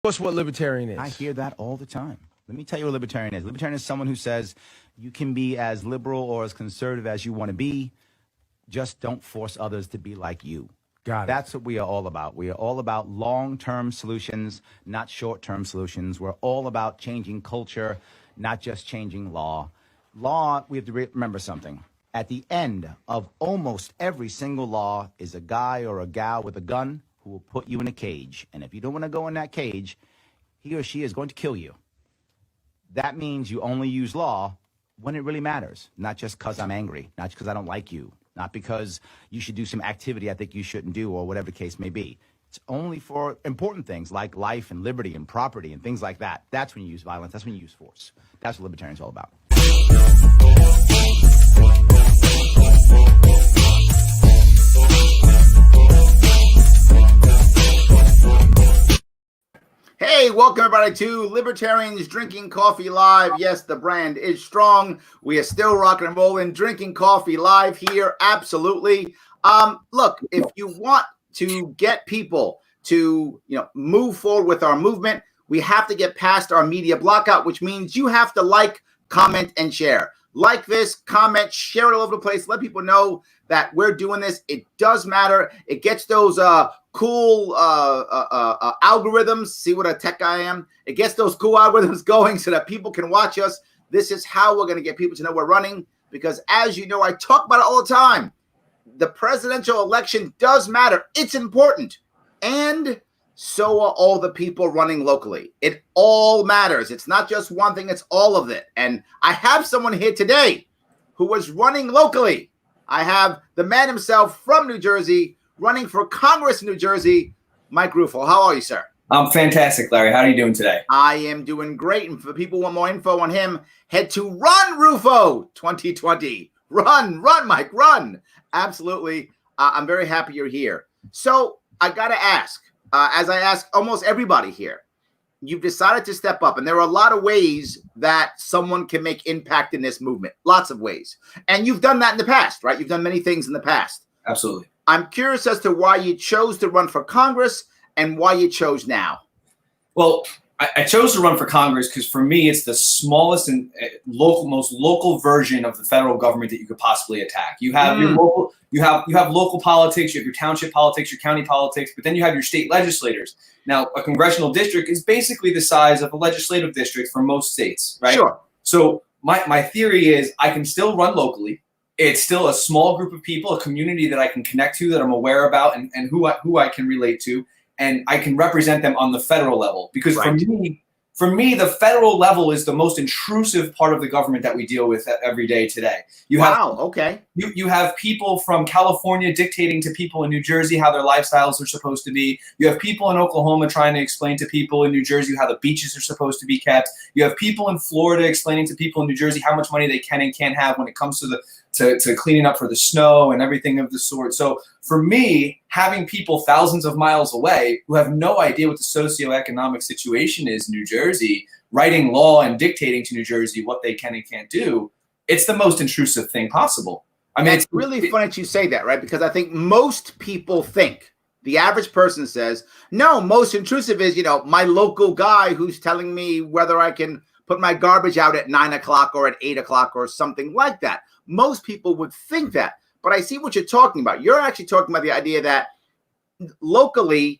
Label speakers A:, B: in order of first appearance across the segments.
A: What's what libertarian is?
B: I hear that all the time. Let me tell you what libertarian is. Libertarian is someone who says you can be as liberal or as conservative as you want to be. Just don't force others to be like you.
A: Got it.
B: That's what we are all about. We are all about long-term solutions, not short-term solutions. We're all about changing culture, not just changing law. Law, we have to remember something. At the end of almost every single law is a guy or a gal with a gun who will put you in a cage. And if you don't want to go in that cage, he or she is going to kill you. That means you only use law when it really matters, not just because I'm angry, not because I don't like you, not because you should do some activity I think you shouldn't do, or whatever the case may be. It's only for important things like life and liberty and property and things like that. That's when you use violence. That's when you use force. That's what libertarians are all about. Hey, welcome everybody to Libertarians Drinking Coffee Live. Yes, the brand is strong. We are still rocking and rolling, drinking coffee live here. Absolutely. Look, if you want to get people to, move forward with our movement, we have to get past our media blockout, which means you have to like, comment, and share. Like this, comment, share it all over the place. Let people know that we're doing this. It does matter. It gets those cool algorithms. See what a tech guy I am? It gets those cool algorithms going so that people can watch us. This is how we're going to get people to know we're running, because as you know, I talk about it all the time. The presidential election does matter. It's important. And so are all the people running locally. It all matters. It's not just one thing. It's all of it. And I have someone here today who was running locally. I have the man himself from New Jersey, running for Congress in New Jersey, Mike Rufo. How are you, sir?
C: I'm fantastic, Larry. How are you doing today?
B: I am doing great. And for people who want more info on him, head to Run Rufo 2020. Run, Mike, run. Absolutely. I'm very happy you're here. So I got to ask, as I ask almost everybody here, you've decided to step up. And there are a lot of ways that someone can make impact in this movement. Lots of ways. And you've done that in the past, right? You've done many things in the past.
C: Absolutely.
B: I'm curious as to why you chose to run for Congress and why you chose now.
C: Well, I chose to run for Congress because for me, it's the smallest and most local version of the federal government that you could possibly attack. You have your local, you have local politics, you have your township politics, your county politics, but then you have your state legislators. Now, a congressional district is basically the size of a legislative district for most states, right? Sure. So my theory is I can still run locally. It's still a small group of people, a community that I can connect to, that I'm aware about, and who I can relate to. And I can represent them on the federal level, because for me, the federal level is the most intrusive part of the government that we deal with every day today. You have people from California dictating to people in New Jersey how their lifestyles are supposed to be. You have people in Oklahoma trying to explain to people in New Jersey how the beaches are supposed to be kept. You have people in Florida explaining to people in New Jersey how much money they can and can't have when it comes to to cleaning up for the snow and everything of the sort. So for me, having people thousands of miles away who have no idea what the socioeconomic situation is in New Jersey, writing law and dictating to New Jersey what they can and can't do, it's the most intrusive thing possible. I mean,
B: it's really funny that you say that, right? Because I think most people think, the average person says, no, most intrusive is, my local guy who's telling me whether I can put my garbage out at 9 o'clock or at 8 o'clock or something like that. Most people would think that, but I see what you're talking about. You're actually talking about the idea that locally,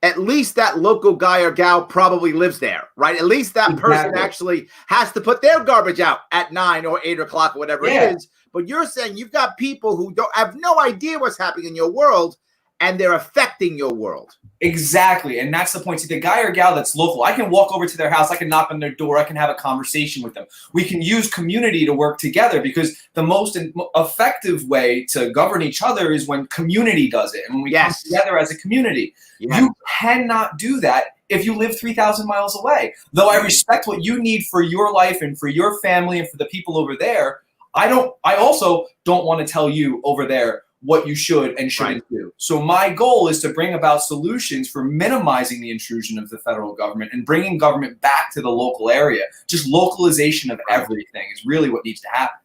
B: at least that local guy or gal probably lives there, right? At least that person actually has to put their garbage out at 9 or 8 o'clock or whatever it is. But you're saying you've got people who don't have no idea what's happening in your world, and they're affecting your world.
C: Exactly. And that's the point. See, the guy or gal that's local, I can walk over to their house, I can knock on their door, I can have a conversation with them. We can use community to work together, because the most effective way to govern each other is when community does it. And when we come together as a community, you cannot do that if you live 3,000 miles away. Though I respect what you need for your life and for your family and for the people over there, I also don't want to tell you over there what you should and shouldn't do. So my goal is to bring about solutions for minimizing the intrusion of the federal government and bringing government back to the local area. Just localization of everything is really what needs to happen.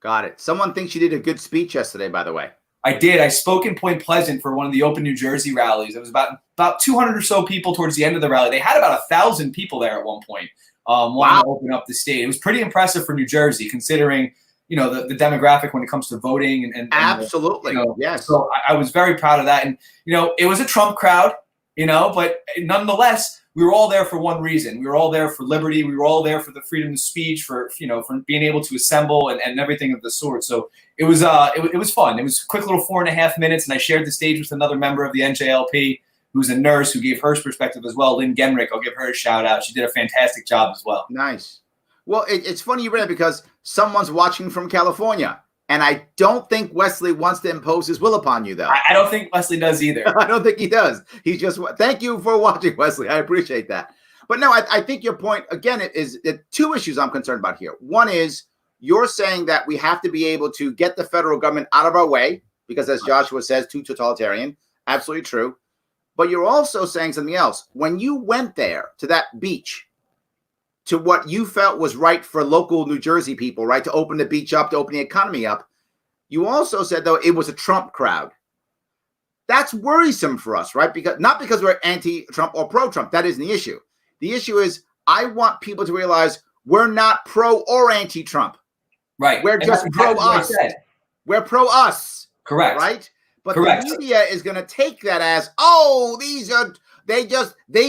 B: Got it. Someone thinks you did a good speech yesterday, by the way.
C: I did. I spoke in Point Pleasant for one of the Open New Jersey rallies. It was about 200 or so people towards the end of the rally. They had about 1,000 people there at one point, wanting to open up the state. It was pretty impressive for New Jersey, considering the demographic when it comes to voting and
B: absolutely, yes.
C: So I was very proud of that, and it was a Trump crowd, but nonetheless, we were all there for one reason. We were all there for liberty. We were all there for the freedom of speech, for being able to assemble and everything of the sort. So it was fun. It was a quick little 4.5 minutes, and I shared the stage with another member of the NJLP who's a nurse who gave her perspective as well. Lynn Genrich, I'll give her a shout out. She did a fantastic job as well.
B: Nice. Well, it's funny you read it because someone's watching from California. And I don't think Wesley wants to impose his will upon you, though.
C: I don't think Wesley does either.
B: I don't think he does. He's just, thank you for watching, Wesley. I appreciate that. But no, I think your point, again, is two issues I'm concerned about here. One is you're saying that we have to be able to get the federal government out of our way because, as Joshua says, too totalitarian. Absolutely true. But you're also saying something else. When you went there to that beach, to what you felt was right for local New Jersey people, right, to open the beach up, to open the economy up, you also said, though, it was a Trump crowd. That's worrisome for us, right? Not because we're anti-Trump or pro-Trump. That isn't the issue. The issue is I want people to realize we're not pro or anti-Trump.
C: Right.
B: We're just pro-us. We're pro-us.
C: Correct.
B: Right? But
C: Correct.
B: The media is going to take that as, oh, they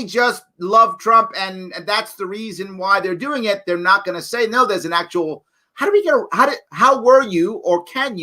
B: just love Trump, and that's the reason why they're doing it. They're not going to say, no, there's an actual, how were you, or can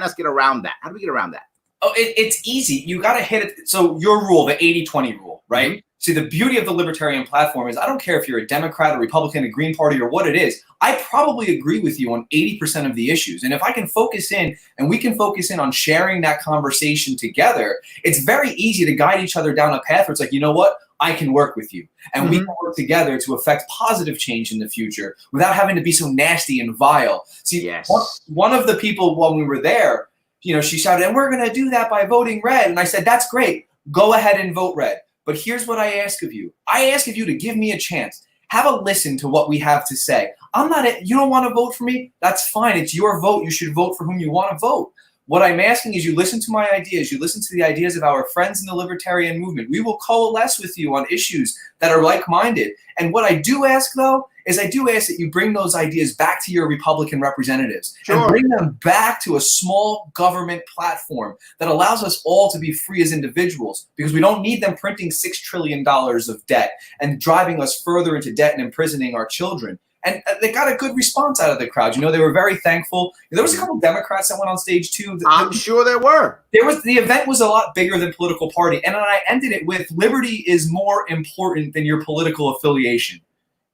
B: us get around that? How do we get around that?
C: Oh, it's easy. You got to hit it. So your rule, the 80-20 rule, right? Mm-hmm. See, the beauty of the libertarian platform is I don't care if you're a Democrat, a Republican, a Green Party, or what it is. I probably agree with you on 80% of the issues. And if I can focus in and we can focus in on sharing that conversation together, it's very easy to guide each other down a path where it's like, you know what? I can work with you. And we can work together to affect positive change in the future without having to be so nasty and vile. See, yes. One of the people when we were there, she shouted, and we're going to do that by voting red. And I said, that's great. Go ahead and vote red. But here's what I ask of you. I ask of you to give me a chance. Have a listen to what we have to say. You don't want to vote for me? That's fine. It's your vote. You should vote for whom you want to vote. What I'm asking is you listen to my ideas. You listen to the ideas of our friends in the libertarian movement. We will coalesce with you on issues that are like-minded. And what I do ask, though, is I do ask that you bring those ideas back to your Republican representatives and bring them back to a small government platform that allows us all to be free as individuals, because we don't need them printing $6 trillion of debt and driving us further into debt and imprisoning our children. And they got a good response out of the crowd. They were very thankful. There was a couple of Democrats that went on stage too.
B: I'm sure there were.
C: The event was a lot bigger than political party. And I ended it with liberty is more important than your political affiliation.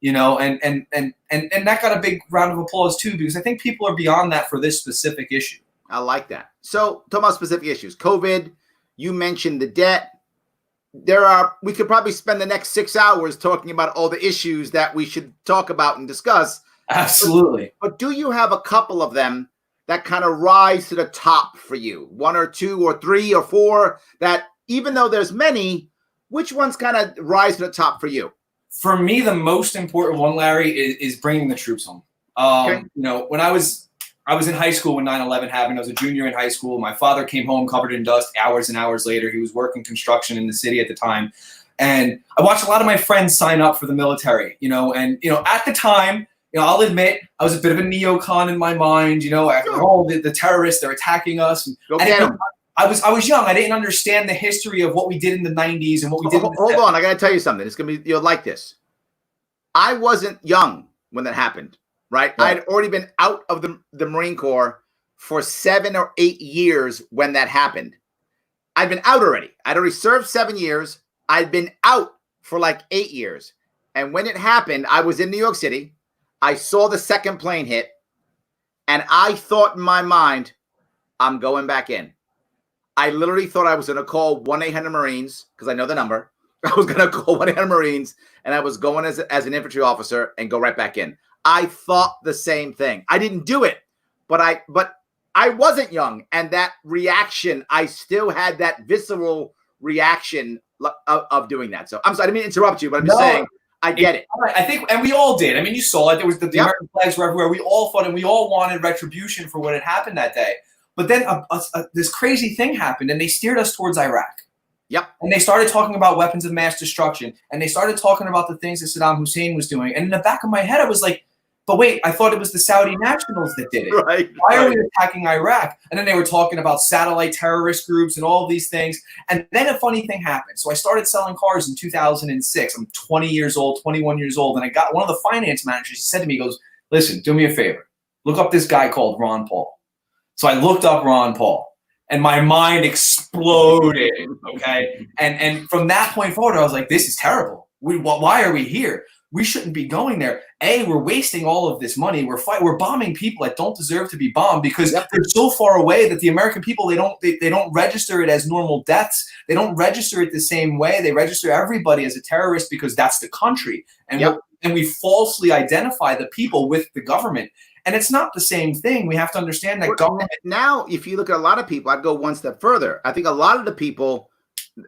C: And that got a big round of applause too, because I think people are beyond that for this specific issue.
B: I like that. So talking about specific issues, COVID, you mentioned the debt. We could probably spend the next 6 hours talking about all the issues that we should talk about and discuss.
C: Absolutely.
B: But do you have a couple of them that kind of rise to the top for you? 1 or 2 or 3 or 4 that, even though there's many, which ones kind of rise to the top for you?
C: For me, the most important one, Larry, is bringing the troops home. When I was in high school when 9/11 happened. I was a junior in high school. My father came home covered in dust hours and hours later. He was working construction in the city at the time. And I watched a lot of my friends sign up for the military, at the time, I'll admit I was a bit of a neocon in my mind, the terrorists, they're attacking us. I was young. I didn't understand the history of what we did in the 90s and what we did.
B: Hold on. I got to tell you something. It's going to be, you'll like this. I wasn't young when that happened. Right? I'd already been out of the Marine Corps for 7 or 8 years when that happened. I'd been out already. I'd already served 7 years. I'd been out for like 8 years. And when it happened, I was in New York City. I saw the second plane hit. And I thought in my mind, I'm going back in. I literally thought I was going to call 1-800-MARINES because I know the number. I was going to call 1-800-MARINES, and I was going as an infantry officer and go right back in. I thought the same thing. I didn't do it, but I wasn't young, and that reaction, I still had that visceral reaction of doing that. So I'm sorry, I didn't mean to interrupt you, but I'm just saying I get it.
C: I think, and we all did. I mean, you saw it. There was the American flags were everywhere. We all fought, and we all wanted retribution for what had happened that day. But then this crazy thing happened, and they steered us towards Iraq.
B: Yep.
C: And they started talking about weapons of mass destruction, and they started talking about the things that Saddam Hussein was doing. And in the back of my head, I was like, but wait, I thought it was the Saudi nationals that did it.
B: Right.
C: Why are we attacking Iraq? And then they were talking about satellite terrorist groups and all of these things. And then a funny thing happened. So I started selling cars in 2006. I'm 20 years old, 21 years old. And I got one of the finance managers. He said to me, he goes, listen, do me a favor. Look up this guy called Ron Paul. So I looked up Ron Paul. And my mind exploded, okay? And from that point forward, I was like, this is terrible. Why are we here? We shouldn't be going there. We're wasting all of this money. We're bombing people that don't deserve to be bombed because they're so far away that the American people, they don't register it as normal deaths. They don't register it the same way. They register everybody as a terrorist because that's the country. And we falsely identify the people with the government. And it's not the same thing. We have to understand that government.
B: Now, if you look at a lot of people, I'd go one step further. I think a lot of the people,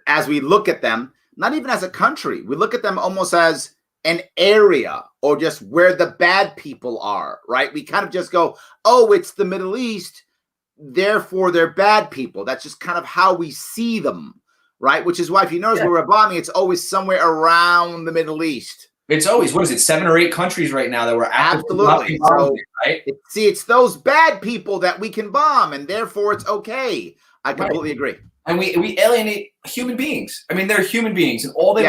B: as we look at them, not even as a country, we look at them almost as an area or just where the bad people are, right? We kind of just go, oh, it's the Middle East, therefore they're bad people. That's just kind of how we see them, right? Which is why if you notice where we're bombing, it's always somewhere around the Middle East.
C: It's always, what is it, 7 or 8 countries right now that we're
B: absolutely bombing, right? It's those bad people that we can bomb, and therefore it's okay. I completely agree.
C: And we alienate human beings. I mean, they're human beings, and all they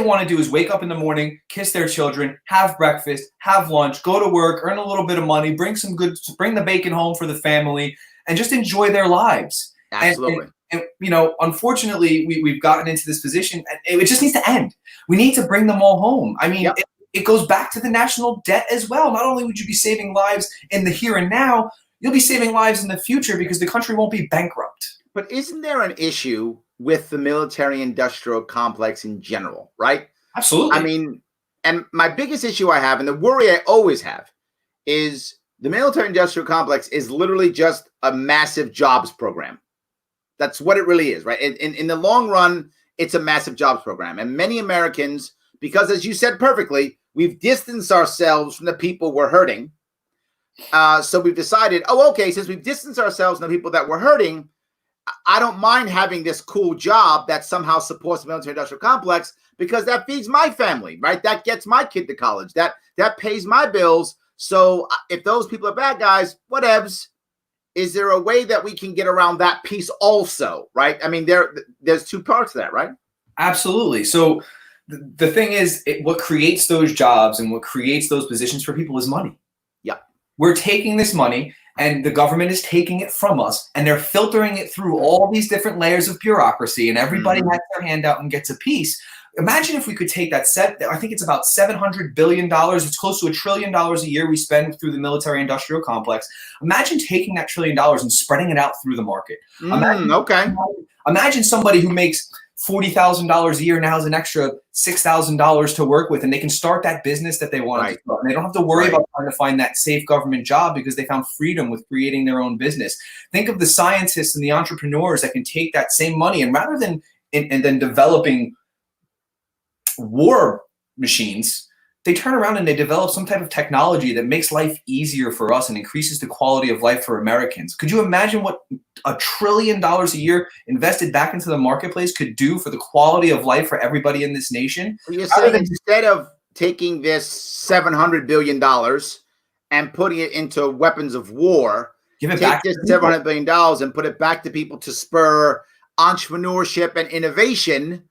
C: want to do is wake up in the morning, kiss their children, have breakfast, have lunch, go to work, earn a little bit of money, bring the bacon home for the family, and just enjoy their lives.
B: Absolutely.
C: And you know, unfortunately, we've gotten into this position, and it just needs to end. We need to bring them all home. I mean, it goes back to the national debt as well. Not only would you be saving lives in the here and now, you'll be saving lives in the future because the country won't be bankrupt.
B: But isn't there an issue with the military-industrial complex in general, right?
C: Absolutely.
B: I mean, and my biggest issue I have, and the worry I always have, is the military-industrial complex is literally just a massive jobs program. That's what it really is, right? In the long run, it's a massive jobs program. And many Americans, because as you said perfectly, we've distanced ourselves from the people we're hurting. So we've decided, oh, okay, since we've distanced ourselves from the people that we're hurting, I don't mind having this cool job that somehow supports the military-industrial complex because that feeds my family, right? That gets my kid to college. That pays my bills. So if those people are bad guys, whatevs. Is there a way that we can get around that piece also, right? I mean, there's 2 parts to that, right?
C: Absolutely. So the thing is, what creates those jobs and what creates those positions for people is money.
B: Yeah.
C: We're taking this money and the government is taking it from us and they're filtering it through all these different layers of bureaucracy and everybody has their hand out and gets a piece. Imagine if we could take that I think it's about $700 billion. It's close to $1 trillion a year we spend through the military-industrial complex. Imagine taking that $1 trillion and spreading it out through the market. Imagine somebody who makes $40,000 a year now has an extra $6,000 to work with, and they can start that business that they want to start. And they don't have to worry about trying to find that safe government job because they found freedom with creating their own business. Think of the scientists and the entrepreneurs that can take that same money and rather than developing war machines, they turn around and they develop some type of technology that makes life easier for us and increases the quality of life for Americans. Could you imagine what $1 trillion a year invested back into the marketplace could do for the quality of life for everybody in this nation?
B: You're saying instead of taking this $700 billion and putting it into weapons of war, take this $700 billion and put it back to people to spur entrepreneurship and innovation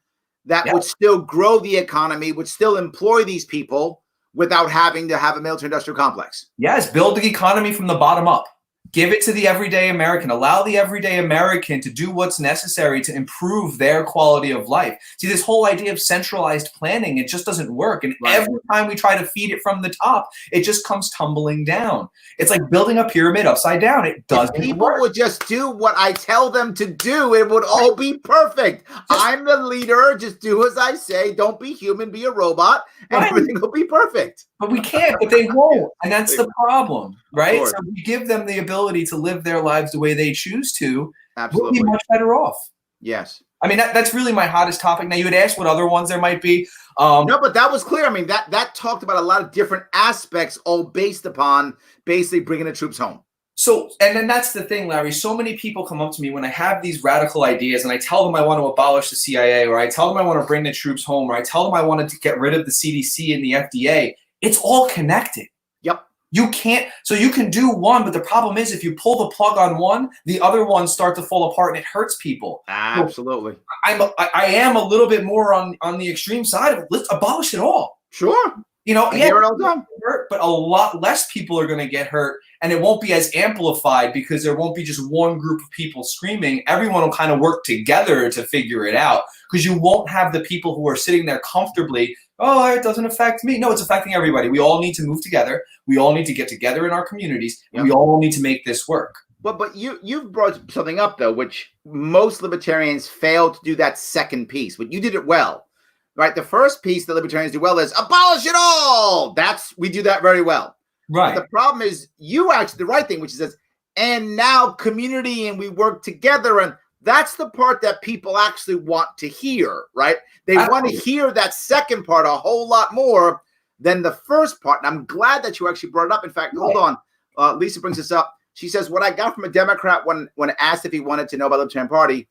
B: that would still grow the economy, would still employ these people without having to have a military-industrial complex.
C: Yes, build the economy from the bottom up. Give it to the everyday American. Allow the everyday American to do what's necessary to improve their quality of life. See, this whole idea of centralized planning, it just doesn't work. And every time we try to feed it from the top, it just comes tumbling down. It's like building a pyramid upside down. It doesn't work.
B: People would just do what I tell them to do. It would all be perfect. I'm the leader. Just do as I say. Don't be human. Be a robot. And everything will be perfect.
C: But we can't, but they won't. And that's the problem, right? So we give them the ability to live their lives the way they choose to.
B: Absolutely.
C: We'll be much better off.
B: Yes.
C: I mean, that's really my hottest topic. Now, you had asked what other ones there might be.
B: No, but that was clear. I mean, that talked about a lot of different aspects, all based upon basically bringing the troops home.
C: So, and then that's the thing, Larry. So many people come up to me when I have these radical ideas and I tell them I want to abolish the CIA, or I tell them I want to bring the troops home, or I tell them I wanted to get rid of the CDC and the FDA. It's all connected.
B: Yep.
C: You can't, so you can do one, but the problem is if you pull the plug on one, the other ones start to fall apart and it hurts people.
B: Absolutely.
C: I am a little bit more on the extreme side of it. Let's abolish it all.
B: Sure.
C: You know,
B: I hear it all the time.
C: But a lot less people are going to get hurt, and it won't be as amplified because there won't be just one group of people screaming. Everyone will kind of work together to figure it out, because you won't have the people who are sitting there comfortably. Oh, it doesn't affect me. No, it's affecting everybody. We all need to move together. We all need to get together in our communities, and we all need to make this work.
B: But you've brought something up, though, which most libertarians fail to do, that second piece, but you did it well. Right, the first piece that libertarians do well is abolish it all. We do that very well.
C: Right.
B: But the problem is you actually the right thing, which is, and now community and we work together, and that's the part that people actually want to hear. Right? They want to hear that second part a whole lot more than the first part. And I'm glad that you actually brought it up. In fact, hold on, Lisa brings this up. She says, "What I got from a Democrat when asked if he wanted to know about the Libertarian Party."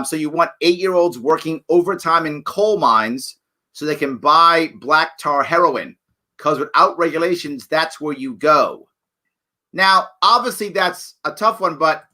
B: So you want 8-year-olds working overtime in coal mines so they can buy black tar heroin, because without regulations, that's where you go. Now, obviously, that's a tough one, but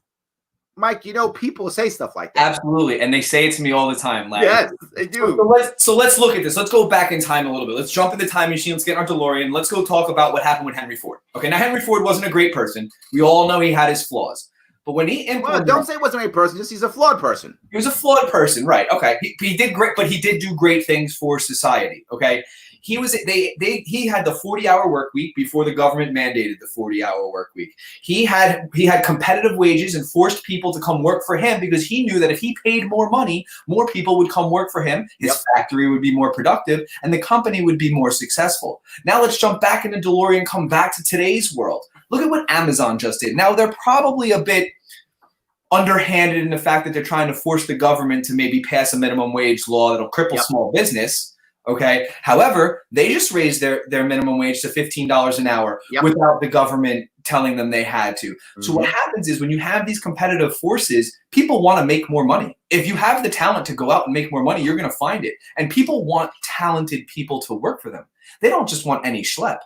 B: Mike, people say stuff like that.
C: Absolutely, and they say it to me all the time, Larry.
B: Yes, they do.
C: So let's look at this. Let's go back in time a little bit. Let's jump in the time machine. Let's get in our DeLorean. Let's go talk about what happened with Henry Ford. Okay, now Henry Ford wasn't a great person. We all know he had his flaws. But when he implemented,
B: don't say he wasn't a person, just he's a flawed person.
C: He was a flawed person, right? Okay, he did great, but he did do great things for society. Okay, he had the 40-hour work week before the government mandated the 40-hour work week. He had competitive wages and forced people to come work for him, because he knew that if he paid more money, more people would come work for him. His factory would be more productive, and the company would be more successful. Now let's jump back into DeLorean, come back to today's world. Look at what Amazon just did. Now, they're probably a bit underhanded in the fact that they're trying to force the government to maybe pass a minimum wage law that'll cripple small business. Okay. However, they just raised their minimum wage to $15 an hour without the government telling them they had to. So what happens is, when you have these competitive forces, people want to make more money. If you have the talent to go out and make more money, you're going to find it. And people want talented people to work for them. They don't just want any schlep.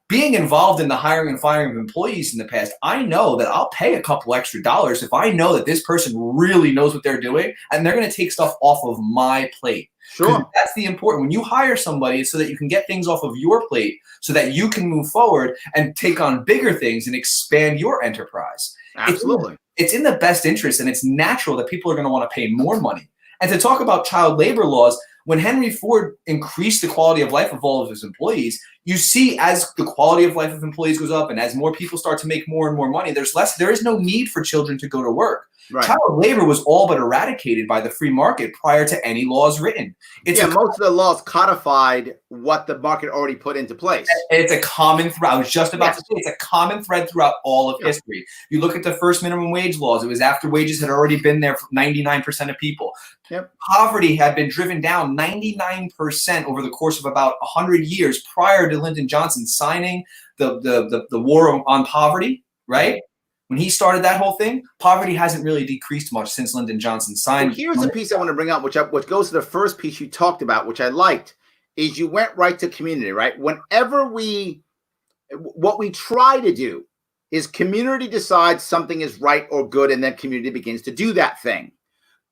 C: Being involved in the hiring and firing of employees in the past, I know that I'll pay a couple extra dollars if I know that this person really knows what they're doing and they're going to take stuff off of my plate.
B: Sure.
C: That's the important. When you hire somebody, it's so that you can get things off of your plate, so that you can move forward and take on bigger things and expand your enterprise.
B: Absolutely.
C: It's in the best interest, and it's natural that people are going to want to pay more money. And to talk about child labor laws, when Henry Ford increased the quality of life of all of his employees, you see, as the quality of life of employees goes up and as more people start to make more and more money, there is no need for children to go to work. Right. Child labor was all but eradicated by the free market prior to any laws written. Most
B: of the laws codified what the market already put into place.
C: It's a common thread. I was just about to say, it's a common thread throughout all of history. You look at the first minimum wage laws, it was after wages had already been there for 99% of people. Poverty had been driven down 99% over the course of about 100 years prior to Lyndon Johnson signing the war on poverty, right? When he started that whole thing, poverty hasn't really decreased much since Lyndon Johnson signed.
B: So here's the piece I want to bring up, which goes to the first piece you talked about, which I liked, is you went right to community, right? What we try to do is community decides something is right or good, and then community begins to do that thing.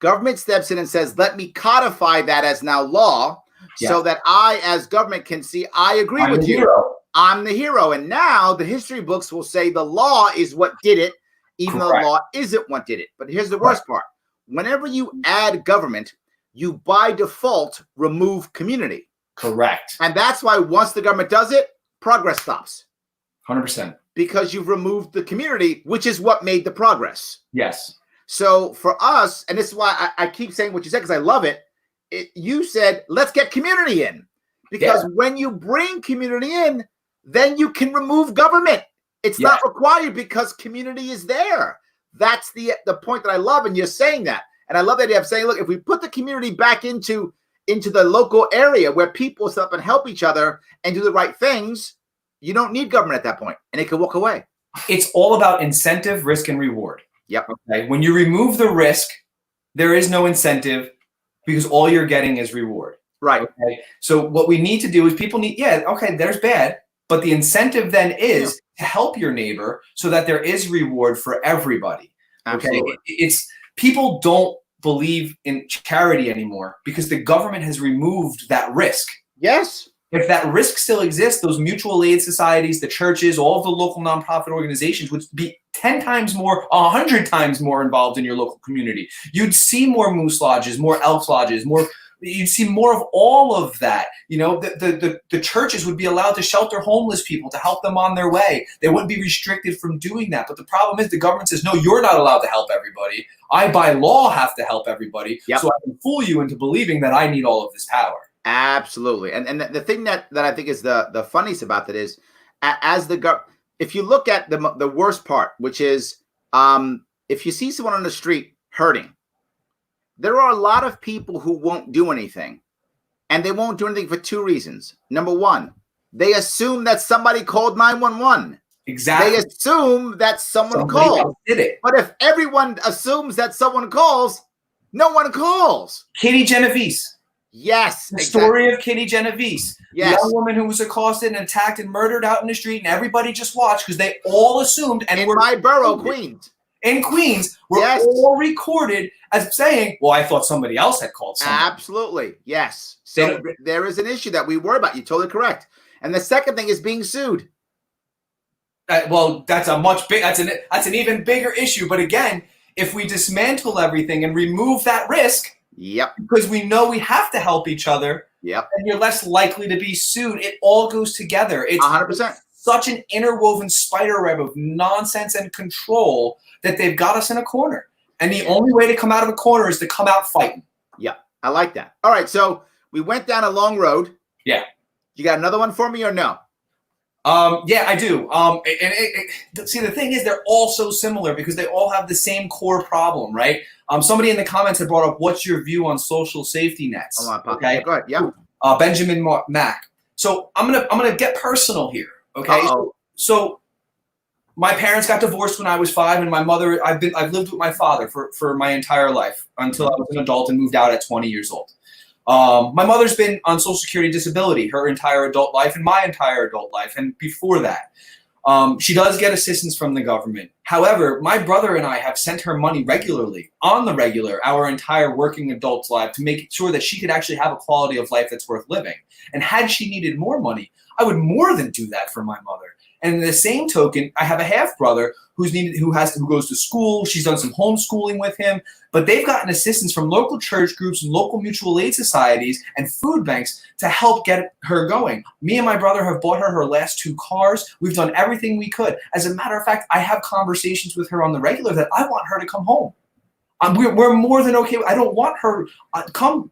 B: Government steps in and says, let me codify that as now law, so that I, as government, can see I agree with you. I'm the hero. And now the history books will say the law is what did it, even though the law isn't what did it. But here's the worst part. Whenever you add government, you by default remove community.
C: Correct.
B: And that's why once the government does it, progress stops.
C: 100%.
B: Because you've removed the community, which is what made the progress.
C: Yes.
B: So for us, and this is why I keep saying what you said, because I love it, you said, let's get community in. Because when you bring community in, then you can remove government. It's not required because community is there. That's the point that I love, and you're saying that. And I love the idea of saying, look, if we put the community back into the local area where people step up and help each other and do the right things, you don't need government at that point, and it can walk away.
C: It's all about incentive, risk, and reward.
B: Yep.
C: Okay. When you remove the risk, there is no incentive because all you're getting is reward.
B: Right.
C: Okay. So what we need to do is people need, okay, there's bad, but the incentive then is to help your neighbor so that there is reward for everybody.
B: Absolutely.
C: Okay. It's people don't believe in charity anymore because the government has removed that risk.
B: Yes.
C: If that risk still exists, those mutual aid societies, the churches, all of the local nonprofit organizations would be 10 times more, 100 times more involved in your local community. You'd see more moose lodges, more elk lodges, you'd see more of all of that. You know, the churches would be allowed to shelter homeless people to help them on their way. They wouldn't be restricted from doing that. But the problem is the government says, no, you're not allowed to help everybody. I, by law, have to help everybody.
B: Yep.
C: So I can fool you into believing that I need all of this power.
B: Absolutely. And the thing that I think is the funniest about that is if you look at the worst part, which is if you see someone on the street hurting, there are a lot of people who won't do anything, and they won't do anything for two reasons. Number one, they assume that somebody called 911.
C: Exactly.
B: They assume that somebody
C: else
B: called.
C: did it.
B: But if everyone assumes that someone calls, no one calls.
C: Kitty Genovese.
B: Yes.
C: The story of Kitty Genovese.
B: Yes.
C: The young woman who was accosted and attacked and murdered out in the street, and everybody just watched because they all assumed. And
B: in my borough, Queens.
C: In Queens, we're all recorded as saying, well, I thought somebody else had called someone.
B: Absolutely. Yes. So there is an issue that we worry about. You're totally correct. And the second thing is being sued.
C: Well, that's an even bigger issue. But again, if we dismantle everything and remove that risk, because we know we have to help each other, and you're less likely to be sued. It all goes together. It's
B: 100%.
C: Such an interwoven spider web of nonsense and control that they've got us in a corner. And the only way to come out of a corner is to come out fighting. Yeah.
B: I like that. All right. So we went down a long road.
C: Yeah.
B: You got another one for me or no?
C: Yeah, I do. See, the thing is, they're all so similar because they all have the same core problem, right? Somebody in the comments had brought up, what's your view on social safety nets?
B: Hold on, okay, go ahead. Yeah.
C: Benjamin Mack. So I'm gonna get personal here. Okay. So my parents got divorced when I was 5, and my mother, I've lived with my father for my entire life until I was an adult and moved out at 20 years old. My mother's been on Social Security disability her entire adult life and my entire adult life. And before that, she does get assistance from the government. However, my brother and I have sent her money regularly, on the regular, our entire working adult's life to make sure that she could actually have a quality of life that's worth living. And had she needed more money, I would more than do that for my mother. And in the same token, I have a half brother who goes to school. She's done some homeschooling with him, but they've gotten assistance from local church groups and local mutual aid societies and food banks to help get her going. Me and my brother have bought her last 2 cars. We've done everything we could. As a matter of fact, I have conversations with her on the regular that I want her to come home. We're more than okay. I don't want her come.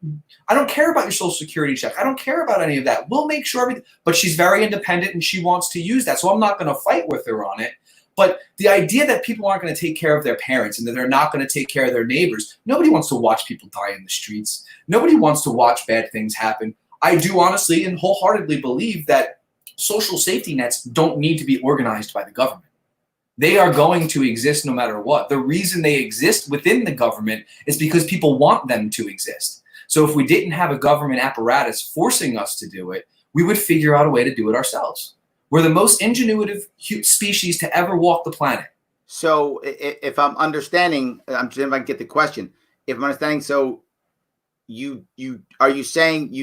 C: I don't care about your Social Security check. I don't care about any of that. We'll make sure everything. But she's very independent and she wants to use that. So I'm not going to fight with her on it. But the idea that people aren't going to take care of their parents and that they're not going to take care of their neighbors, nobody wants to watch people die in the streets. Nobody wants to watch bad things happen. I do honestly and wholeheartedly believe that social safety nets don't need to be organized by the government. They are going to exist no matter what. The reason they exist within the government is because people want them to exist. So if we didn't have a government apparatus forcing us to do it, we would figure out a way to do it ourselves. We're the most ingenuitive species to ever walk the planet.
B: So if I'm understanding, I'm just if I can get the question. If I'm understanding, so are you saying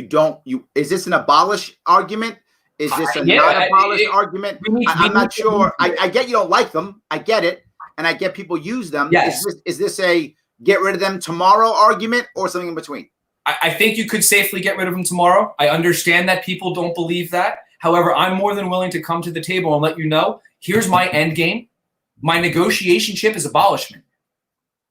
B: is this an abolish argument? Is this a not abolish argument? I'm not sure. I get you don't like them. I get it. And I get people use them.
C: Yes.
B: Is this a get rid of them tomorrow argument or something in between?
C: I think you could safely get rid of them tomorrow. I understand that people don't believe that. However, I'm more than willing to come to the table and let you know, here's my end game. My negotiation chip is abolishment.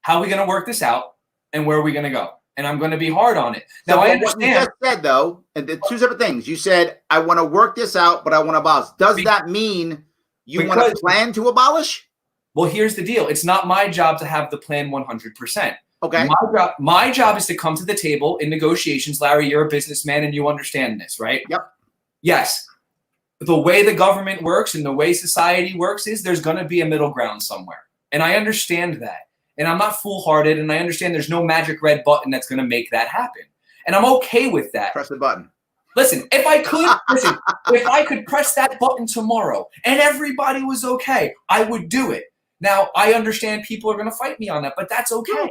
C: How are we going to work this out and where are we going to go? And I'm going to be hard on it. Now,
B: so
C: I understand.
B: What you just said, though, and the 2 separate things. You said, I want to work this out, but I want to abolish. Does that mean you want to plan to abolish?
C: Well, here's the deal. It's not my job to have the plan 100%.
B: Okay.
C: My job is to come to the table in negotiations. Larry, you're a businessman and you understand this, right?
B: Yep.
C: Yes. the way the government works and the way society works is there's going to be a middle ground somewhere. And I understand that. And I'm not foolhardy, and I understand there's no magic red button that's going to make that happen. And I'm okay with that.
B: Press the button.
C: Listen, if I could press that button tomorrow and everybody was okay, I would do it. Now, I understand people are going to fight me on that, but that's okay.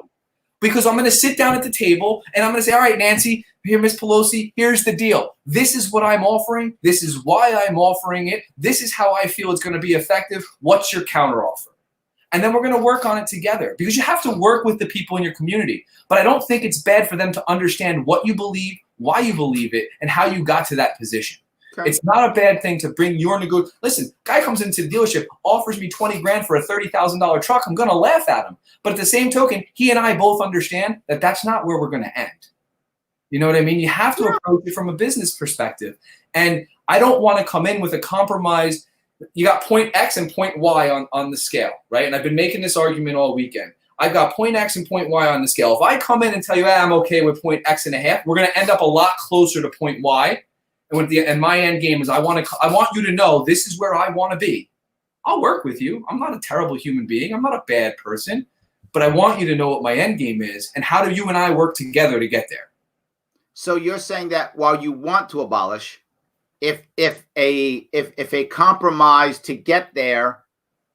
C: Because I'm going to sit down at the table and I'm going to say, all right, Nancy, here, Miss Pelosi, here's the deal. This is what I'm offering. This is why I'm offering it. This is how I feel it's going to be effective. What's your counteroffer? And then we're going to work on it together, because you have to work with the people in your community. But I don't think it's bad for them to understand what you believe, why you believe it, and how you got to that position. Okay. It's not a bad thing to bring your Listen, guy comes into the dealership, offers me 20 grand for a $30,000 truck. I'm going to laugh at him. But at the same token, he and I both understand that that's not where we're going to end. You know what I mean? You have to approach it from a business perspective. And I don't want to come in with a compromise. You got point X and point Y on the scale, right? And I've been making this argument all weekend. I've got point X and point Y on the scale. If I come in and tell you, I'm okay with point X and a half, we're going to end up a lot closer to point Y. And my end game is I want you to know this is where I want to be. I'll work with you. I'm not a terrible human being. I'm not a bad person. But I want you to know what my end game is and how do you and I work together to get there.
B: So you're saying that while you want to abolish, if a compromise to get there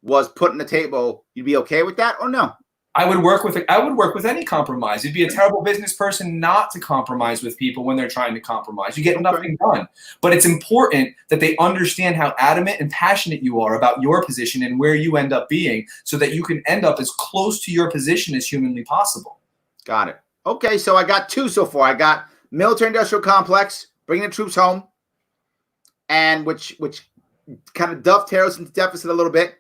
B: was put on the table, you'd be okay with that or no?
C: I would work with any compromise. You'd be a terrible business person not to compromise with people when they're trying to compromise. You get nothing done. But it's important that they understand how adamant and passionate you are about your position and where you end up being, so that you can end up as close to your position as humanly possible.
B: Got it. Okay, so I got two so far. I got military-industrial complex, bringing the troops home, and which kind of dovetails into deficit a little bit.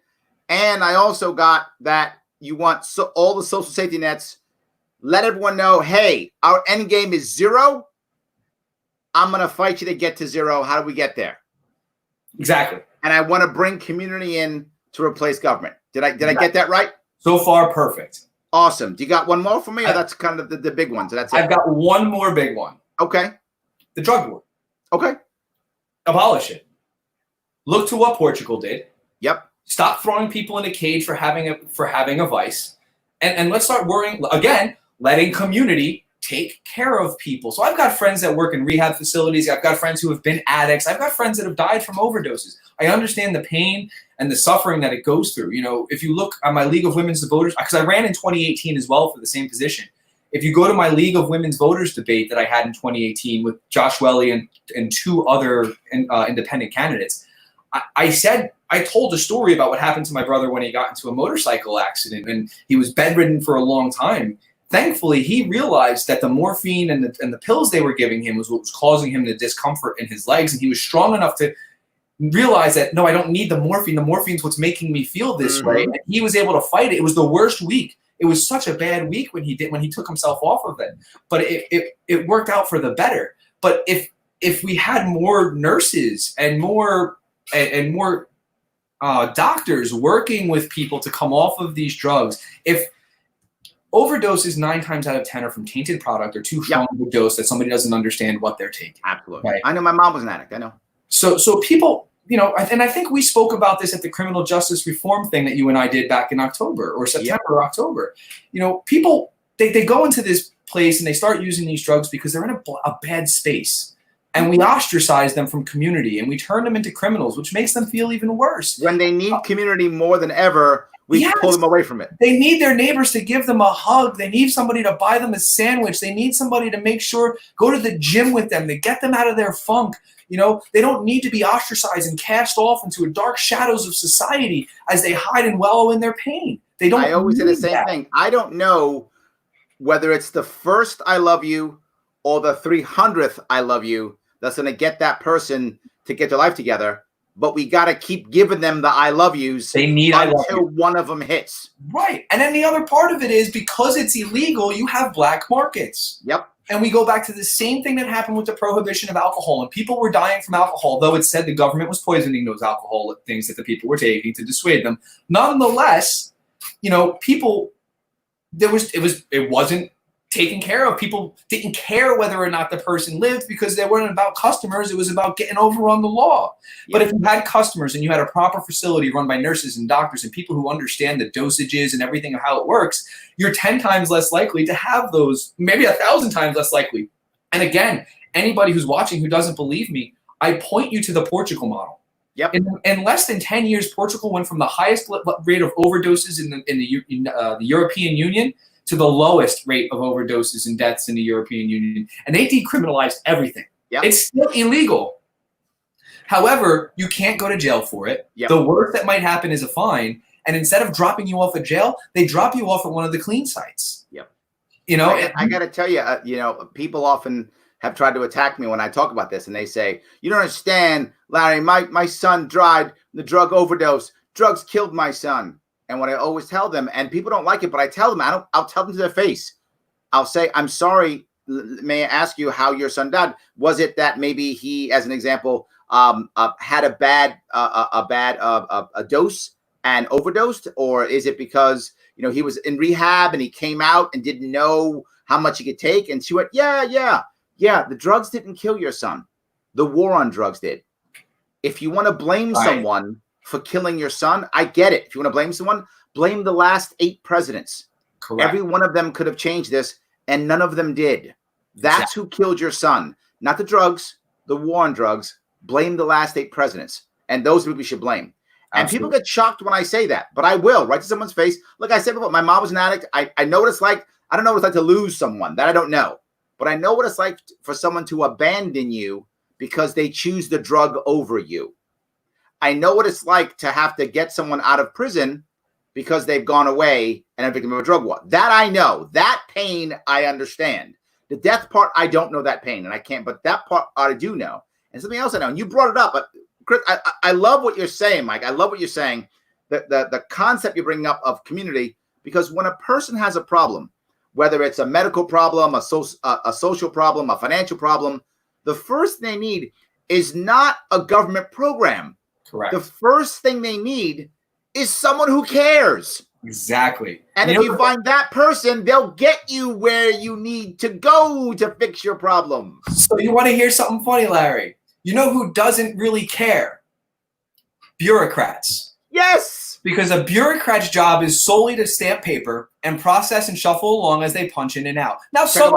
B: And I also got that you want all the social safety nets. Let everyone know, hey, our end game is 0. I'm going to fight you to get to 0. How do we get there?
C: Exactly.
B: And I want to bring community in to replace government. Did I get that right?
C: So far, perfect.
B: Awesome. Do you got one more for me, or that's kind of the big ones? So that's it.
C: I've got one more big one.
B: Okay.
C: The drug war.
B: Okay.
C: Abolish it. Look to what Portugal did.
B: Yep.
C: Stop throwing people in a cage for having a vice, and let's start worrying again, letting community take care of people. So I've got friends that work in rehab facilities. I've got friends who have been addicts. I've got friends that have died from overdoses. I understand the pain and the suffering that it goes through. You know, if you look at my League of Women's Voters, because I ran in 2018 as well for the same position. If you go to my League of Women's Voters debate that I had in 2018 with Josh Welly and two other independent candidates, I told a story about what happened to my brother when he got into a motorcycle accident, and he was bedridden for a long time. Thankfully, he realized that the morphine and the pills they were giving him was what was causing him the discomfort in his legs, and he was strong enough to realize that, no, I don't need the morphine. The morphine's what's making me feel this way. And he was able to fight it. It was the worst week. It was such a bad week when he took himself off of it. But it worked out for the better. But if we had more nurses and more doctors working with people to come off of these drugs, if overdoses 9 times out of 10 are from tainted product or too strong of a dose that somebody doesn't understand what they're taking.
B: Absolutely. Right? I know my mom was an addict. I know.
C: So people, you know, and I think we spoke about this at the criminal justice reform thing that you and I did back in October or September or October. You know, people, they go into this place and they start using these drugs because they're in a bad space. And we ostracize them from community and we turn them into criminals, which makes them feel even worse.
B: When they need community more than ever, we pull them away from it.
C: They need their neighbors to give them a hug. They need somebody to buy them a sandwich. They need somebody to make sure, go to the gym with them, to get them out of their funk. You know, they don't need to be ostracized and cast off into dark shadows of society as they hide and wallow in their pain. They don't.
B: I always say the same thing. I don't know whether it's the first I love you or the 300th I love you that's going to get that person to get their life together. But we got to keep giving them the I love yous.
C: They need
B: until one of them hits.
C: Right. And then the other part of it is because it's illegal, you have black markets.
B: Yep.
C: And we go back to the same thing that happened with the prohibition of alcohol. And people were dying from alcohol, though it said the government was poisoning those alcohol things that the people were taking to dissuade them. Nonetheless, you know, people, it wasn't taken care of. People didn't care whether or not the person lived because they weren't about customers. It was about getting over on the law. Yeah. But if you had customers and you had a proper facility run by nurses and doctors and people who understand the dosages and everything of how it works, you're 10 times less likely to have those, maybe 1,000 times less likely. And again, anybody who's watching who doesn't believe me, I point you to the Portugal model.
B: Yep.
C: In less than 10 years, Portugal went from the highest rate of overdoses in the European Union to the lowest rate of overdoses and deaths in the European Union. And they decriminalized everything.
B: Yep.
C: It's still illegal. However, you can't go to jail for it.
B: Yep.
C: The worst that might happen is a fine. And instead of dropping you off at jail, they drop you off at one of the clean sites.
B: Yep.
C: You know,
B: I got to tell you, people often have tried to attack me when I talk about this, and they say, "You don't understand, Larry. My son died the drug overdose. Drugs killed my son." And what I always tell them, and people don't like it, but I tell them, I'll tell them to their face. I'll say, "I'm sorry. May I ask you how your son died? Was it that maybe he, as an example, had a dose and overdosed, or is it because he was in rehab and he came out and didn't know how much he could take?" And she went, Yeah, the drugs didn't kill your son. The war on drugs did. If you want to blame someone for killing your son, I get it. If you want to blame someone, blame the last 8 presidents.
C: Correct.
B: Every one of them could have changed this, and none of them did. That's who killed your son. Not the drugs, the war on drugs. Blame the last 8 presidents. And those we should blame. And people get shocked when I say that, but I will, right to someone's face. Like I said before, my mom was an addict. I know what it's like. I don't know what it's like to lose someone. That I don't know. But I know what it's like for someone to abandon you because they choose the drug over you. I know what it's like to have to get someone out of prison because they've gone away and are a victim of a drug war. That I know. That pain I understand. The death part, I don't know that pain, and I can't. But that part I do know. And something else I know, and you brought it up. But Chris, I love what you're saying, Mike. I love what you're saying. The concept you're bringing up of community, because when a person has a problem, whether it's a medical problem, a social problem, a financial problem, the first thing they need is not a government program.
C: Correct.
B: The first thing they need is someone who cares.
C: Exactly.
B: And if you find that person, they'll get you where you need to go to fix your problems.
C: So you want to hear something funny, Larry? You know who doesn't really care? Bureaucrats.
B: Yes.
C: Because a bureaucrat's job is solely to stamp paper and process and shuffle along as they punch in and out. Now, some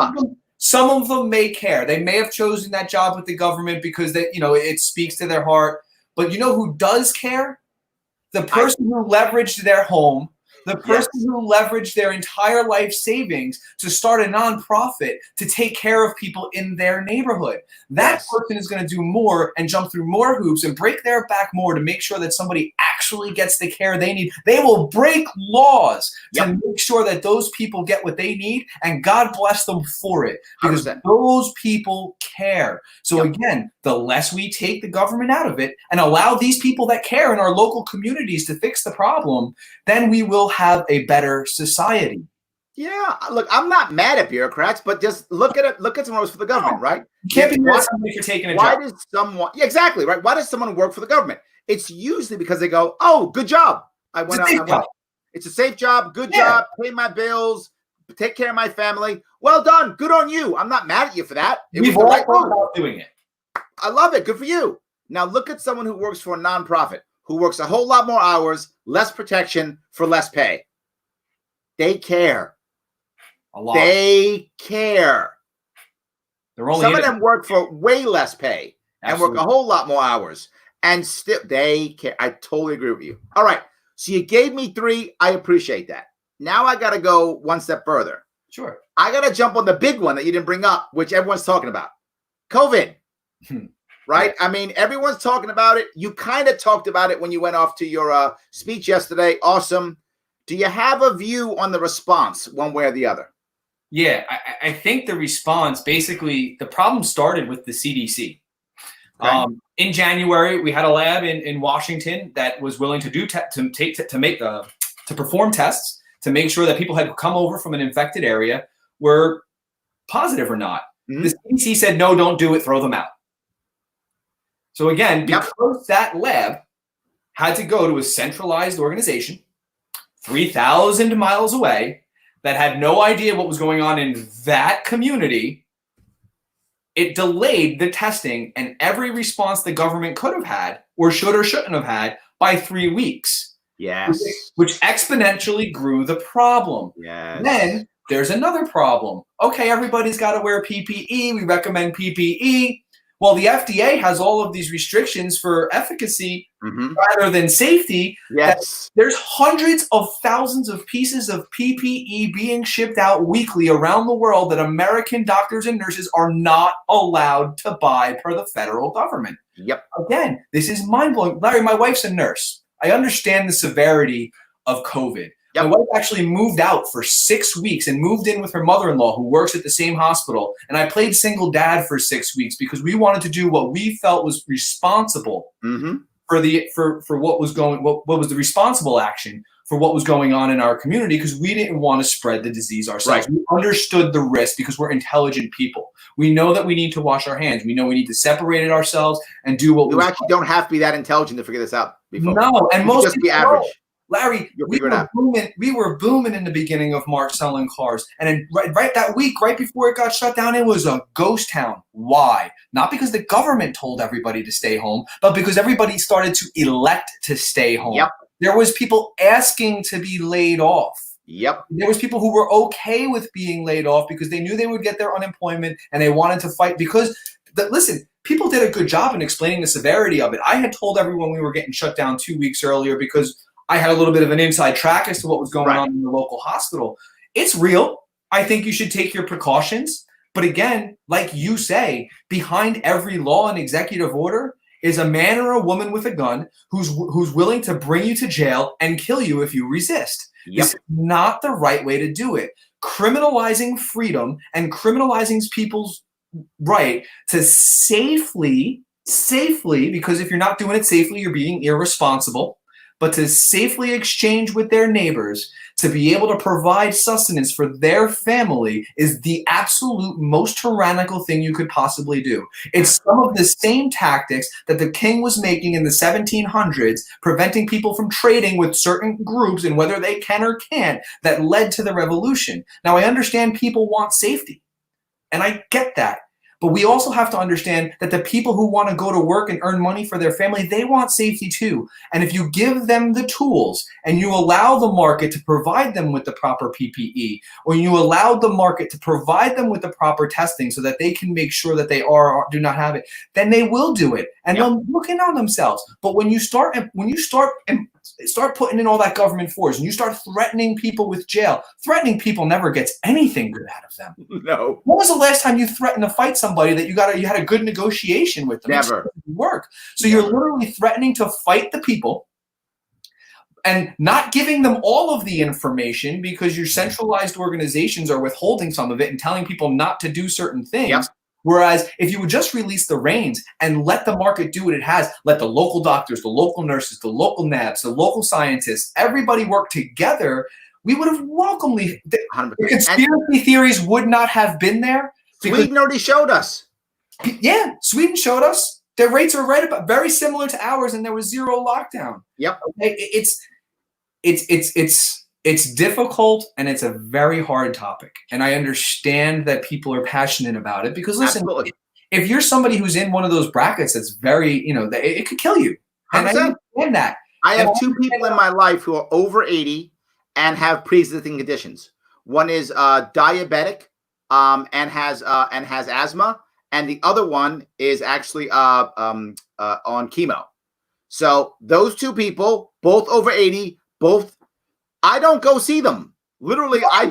C: of them may care. They may have chosen that job with the government because it speaks to their heart. But you know who does care? The person who leveraged their home, the person who leveraged their entire life savings to start a nonprofit to take care of people in their neighborhood. That person is going to do more and jump through more hoops and break their back more to make sure that somebody actually gets the care they need. They will break laws to make sure that those people get what they need, and God bless them for it, because
B: 100%.
C: those people care. So again, the less we take the government out of it and allow these people that care in our local communities to fix the problem, then we will have a better society.
B: Yeah, look, I'm not mad at bureaucrats, but just look at someone who works for the government, right?
C: You can't be mad at somebody for taking a job.
B: Why does someone? Yeah, exactly, right? Why does someone work for the government? It's usually because they go, "Oh, good job. It's a safe job. Good job. Pay my bills. Take care of my family. Well done. Good on you. I'm not mad at you for that.
C: We've all thought about doing it.
B: I love it. Good for you." Now look at someone who works for a nonprofit, who works a whole lot more hours, less protection for less pay. They care.
C: A lot.
B: They care.
C: Some
B: of them work for way less pay and work a whole lot more hours, and still they care. I totally agree with you. All right. So you gave me 3. I appreciate that. Now I got to go one step further.
C: Sure.
B: I got to jump on the big one that you didn't bring up, which everyone's talking about. COVID. Right? I mean, everyone's talking about it. You kind of talked about it when you went off to your speech yesterday. Awesome. Do you have a view on the response one way or the other?
C: Yeah, I think the response, basically, the problem started with the CDC. Okay. In January, we had a lab in Washington that was willing to perform tests to make sure that people had come over from an infected area were positive or not. Mm-hmm. The CDC said, no, don't do it, throw them out. So again, because that lab had to go to a centralized organization 3,000 miles away, that had no idea what was going on in that community, it delayed the testing and every response the government could have had or should or shouldn't have had by 3 weeks.
B: Yes.
C: Which exponentially grew the problem.
B: Yes.
C: Then there's another problem. Okay, everybody's got to wear PPE. We recommend PPE. Well, the FDA has all of these restrictions for efficacy rather than safety.
B: Yes.
C: There's hundreds of thousands of pieces of PPE being shipped out weekly around the world that American doctors and nurses are not allowed to buy per the federal government.
B: Yep.
C: Again, this is mind-blowing. Larry, my wife's a nurse. I understand the severity of COVID.
B: Yep.
C: My wife actually moved out for 6 weeks and moved in with her mother-in-law who works at the same hospital. And I played single dad for 6 weeks because we wanted to do what we felt was responsible for what was the responsible action for what was going on in our community, because we didn't want to spread the disease ourselves. Right. We understood the risk because we're intelligent people. We know that we need to wash our hands. We know we need to separate it ourselves and do what
B: you actually don't have to be that intelligent to figure this out before.
C: No, and most
B: just be average.
C: Larry, we were booming in the beginning of March selling cars. And then right that week, right before it got shut down, it was a ghost town. Why? Not because the government told everybody to stay home, but because everybody started to elect to stay home.
B: Yep.
C: There was people asking to be laid off.
B: Yep.
C: There was people who were okay with being laid off because they knew they would get their unemployment and they wanted to fight because, listen, people did a good job in explaining the severity of it. I had told everyone we were getting shut down 2 weeks earlier because I had a little bit of an inside track as to what was going on in the local hospital. It's real. I think you should take your precautions. But again, like you say, behind every law and executive order is a man or a woman with a gun who's willing to bring you to jail and kill you if you resist.
B: Yep.
C: This is not the right way to do it. Criminalizing freedom and criminalizing people's right to safely, because if you're not doing it safely, you're being irresponsible, but to safely exchange with their neighbors, to be able to provide sustenance for their family is the absolute most tyrannical thing you could possibly do. It's some of the same tactics that the king was making in the 1700s, preventing people from trading with certain groups and whether they can or can't, that led to the revolution. Now, I understand people want safety, and I get that. But we also have to understand that the people who want to go to work and earn money for their family, they want safety too. And if you give them the tools and you allow the market to provide them with the proper PPE, or you allow the market to provide them with the proper testing so that they can make sure that they are or do not have it, then they will do it. And they'll look in on themselves. But when you start putting in all that government force and you start threatening people with jail, threatening people never gets anything good out of them.
B: No.
C: When was the last time you threatened to fight somebody that you had a good negotiation with them?
B: Never.
C: Work. So you're literally threatening to fight the people and not giving them all of the information because your centralized organizations are withholding some of it and telling people not to do certain things.
B: Yep.
C: Whereas if you would just release the reins and let the market do what it has, let the local doctors, the local nurses, the local NABs, the local scientists, everybody work together, we would have welcomed the conspiracy theories would not have been there.
B: Sweden already showed us.
C: Yeah, Sweden showed us. Their rates are very similar to ours, and there was zero lockdown.
B: Yep.
C: It's difficult, and it's a very hard topic. And I understand that people are passionate about it because, listen,
B: Absolutely.
C: If you're somebody who's in one of those brackets that's very, it could kill you. And
B: 100%.
C: I understand that.
B: I have two people in my life who are over 80 and have pre-existing conditions. One is diabetic and has asthma, and the other one is actually on chemo. So those two people, both over 80, both. I don't go see them. Literally, I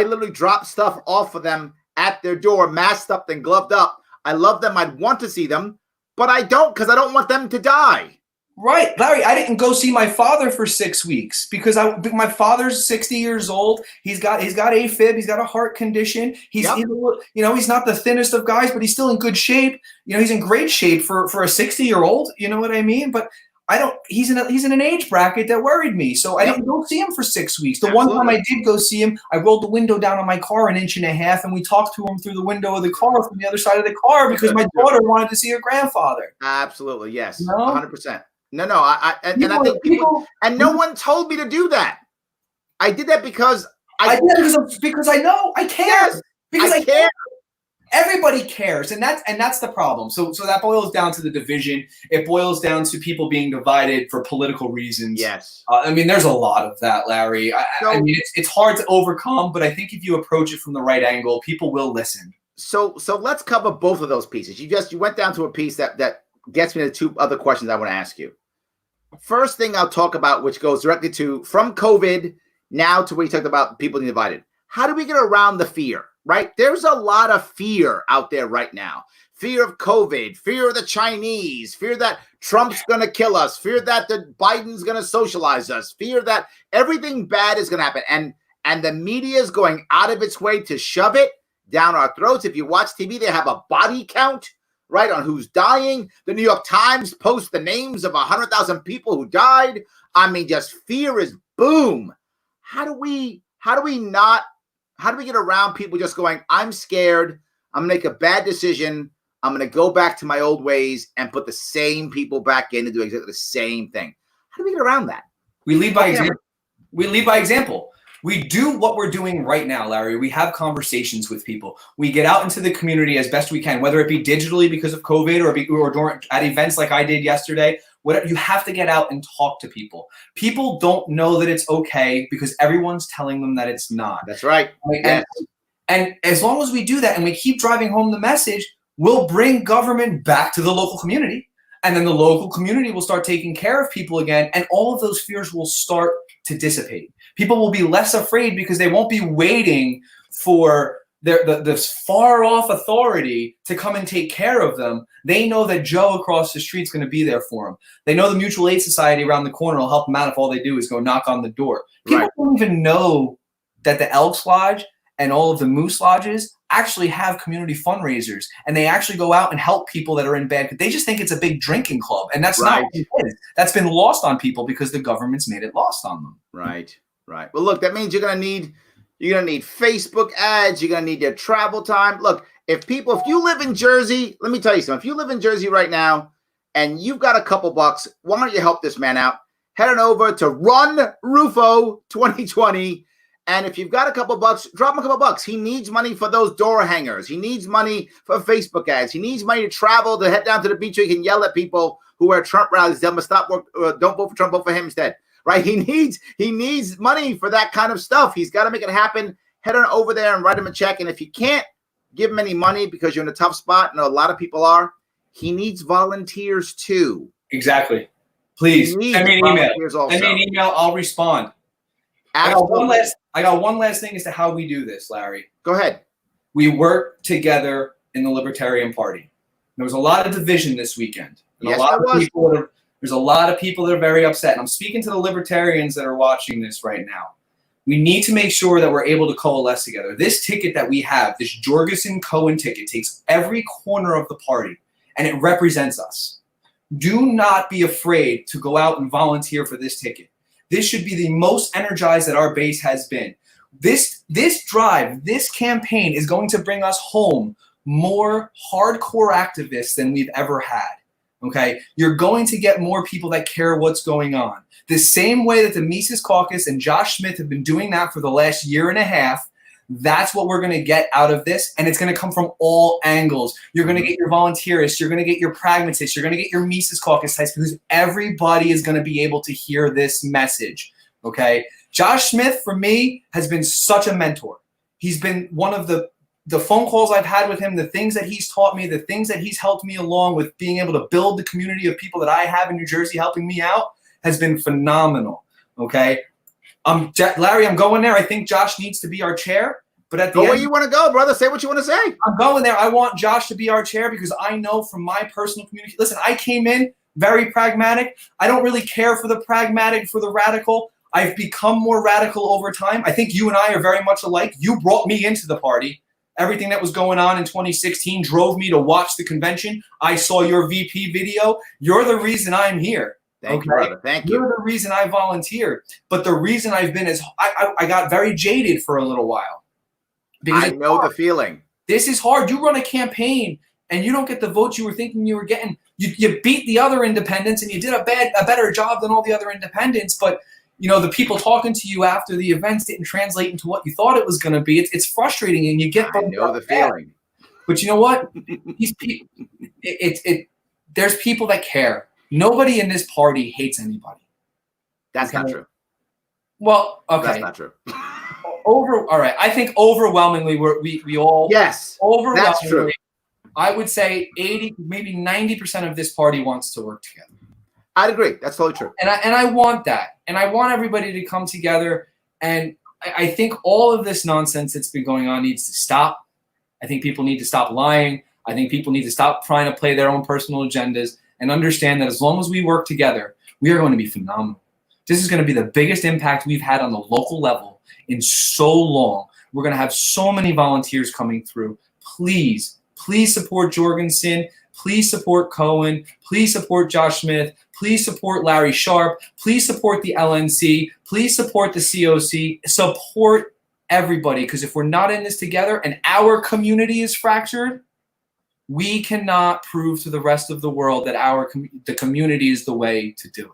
B: literally drop stuff off of them at their door, masked up and gloved up. I love them. I'd want to see them, but I don't because I don't want them to die.
C: Right, Larry, I didn't go see my father for 6 weeks because my father's 60 years old. He's got AFib. He's got a heart condition. He's he's not the thinnest of guys, but he's still in good shape. He's in great shape for a 60-year-old. You know what I mean? But I don't. He's in an age bracket that worried me, so I didn't go see him for 6 weeks. The one time I did go see him, I rolled the window down on my car 1.5 inches, and we talked to him through the window of the car from the other side of the car because my daughter wanted to see her grandfather.
B: Absolutely, yes, 100%. No, and I think people, and no one told me to do that. I did that because
C: I because I know I care.
B: Yes,
C: because
B: I care.
C: Everybody cares, and that's the problem. So that boils down to the division. It boils down to people being divided for political reasons.
B: Yes.
C: I mean, there's a lot of that, Larry. I mean, it's hard to overcome, but I think if you approach it from the right angle, people will listen.
B: So let's cover both of those pieces. You went down to a piece that gets me to two other questions I want to ask you. First thing I'll talk about, which goes directly to from COVID now to what you talked about people being divided. How do we get around the fear? Right? There's a lot of fear out there right now. Fear of COVID, fear of the Chinese, fear that Trump's going to kill us, fear that Biden's going to socialize us, fear that everything bad is going to happen. And the media is going out of its way to shove it down our throats. If you watch TV, they have a body count, right, on who's dying. The New York Times posts the names of 100,000 people who died. I mean, just fear is boom. How do we get around people just going, I'm scared, I'm going to make a bad decision, I'm going to go back to my old ways and put the same people back in to do exactly the same thing? How do we get around that?
C: We lead by example. We lead by example. We do what we're doing right now, Larry. We have conversations with people. We get out into the community as best we can, whether it be digitally because of COVID or at events like I did yesterday. Whatever, you have to get out and talk to people. People don't know that it's okay because everyone's telling them that it's not.
B: That's right.
C: Yes. And as long as we do that and we keep driving home the message, we'll bring government back to the local community. And then the local community will start taking care of people again. And all of those fears will start to dissipate. People will be less afraid because they won't be waiting for this far off authority to come and take care of them. They know that Joe across the street is going to be there for them. They know the Mutual Aid Society around the corner will help them out if all they do is go knock on the door. People don't even know that the Elks Lodge and all of the Moose Lodges actually have community fundraisers, and they actually go out and help people that are in bad. They just think it's a big drinking club, and that's not what it is. That's been lost on people because the government's made it lost on them.
B: Right. Well, look, that means you're gonna need Facebook ads. You're gonna need your travel time. Look, if you live in Jersey, let me tell you something. If you live in Jersey right now and you've got a couple bucks, why don't you help this man out? Head on over to Run Rufo 2020. And if you've got a couple bucks, drop him a couple bucks. He needs money for those door hangers. He needs money for Facebook ads. He needs money to travel, to head down to the beach so he can yell at people who are at Trump rallies. Tell them to stop work. Don't vote for Trump. Vote for him instead. Right? He needs money for that kind of stuff. He's got to make it happen. Head on over there and write him a check. And if you can't give him any money because you're in a tough spot, and a lot of people are, he needs volunteers too.
C: Exactly. Please send me an email. Send me an email. I'll respond. I got one last thing as to how we do this, Larry.
B: Go ahead.
C: We work together in the Libertarian Party. There was a lot of division this weekend. And
B: Yes,
C: there's a lot of people that are very upset. And I'm speaking to the libertarians that are watching this right now. We need to make sure that we're able to coalesce together. This ticket that we have, this Jorgensen-Cohen ticket, takes every corner of the party, and it represents us. Do not be afraid to go out and volunteer for this ticket. This should be the most energized that our base has been. This drive, this campaign is going to bring us home more hardcore activists than we've ever had. Okay, you're going to get more people that care what's going on. The same way that the Mises Caucus and Josh Smith have been doing that for the last year and a half, that's what we're going to get out of this, and it's going to come from all angles. You're going to get your volunteerists, you're going to get your pragmatists, you're going to get your Mises Caucus types, because everybody is going to be able to hear this message, okay? Josh Smith, for me, has been such a mentor. He's been one of the phone calls I've had with him, the things that he's taught me, the things that he's helped me along with being able to build the community of people that I have in New Jersey helping me out has been phenomenal, okay? Larry, I'm going there. I think Josh needs to be our chair. But at the end,
B: where you want to go, brother. Say what you want to say.
C: I'm going there. I want Josh to be our chair because I know from my personal community. Listen, I came in very pragmatic. I don't really care for the pragmatic, for the radical. I've become more radical over time. I think you and I are very much alike. You brought me into the party. Everything that was going on in 2016 drove me to watch the convention. I saw your VP video. You're the reason I'm here.
B: Thank you, brother. Thank you.
C: You're the reason I volunteered. But the reason I've been is I got very jaded for a little while.
B: Because I know the feeling.
C: This is hard. You run a campaign and you don't get the votes you were thinking you were getting. You beat the other independents and you did a better job than all the other independents, but the people talking to you after the events didn't translate into what you thought it was going to be. It's frustrating, and you get.
B: I know the feeling.
C: But you know what? These people, there's people that care. Nobody in this party hates anybody.
B: That's not true.
C: Well, okay.
B: That's not true.
C: All right. I think overwhelmingly we all.
B: Yes.
C: Overwhelmingly,
B: that's true.
C: I would say 80, maybe 90% of this party wants to work together.
B: I'd agree. That's totally true.
C: And I want that. And I want everybody to come together. And I think all of this nonsense that's been going on needs to stop. I think people need to stop lying. I think people need to stop trying to play their own personal agendas and understand that as long as we work together, we are going to be phenomenal. This is going to be the biggest impact we've had on the local level in so long. We're going to have so many volunteers coming through. Please support Jorgensen. Please support Cohen. Please support Josh Smith. Please support Larry Sharpe. Please support the LNC. Please support the COC. Support everybody, because if we're not in this together and our community is fractured, we cannot prove to the rest of the world that the community is the way to do it.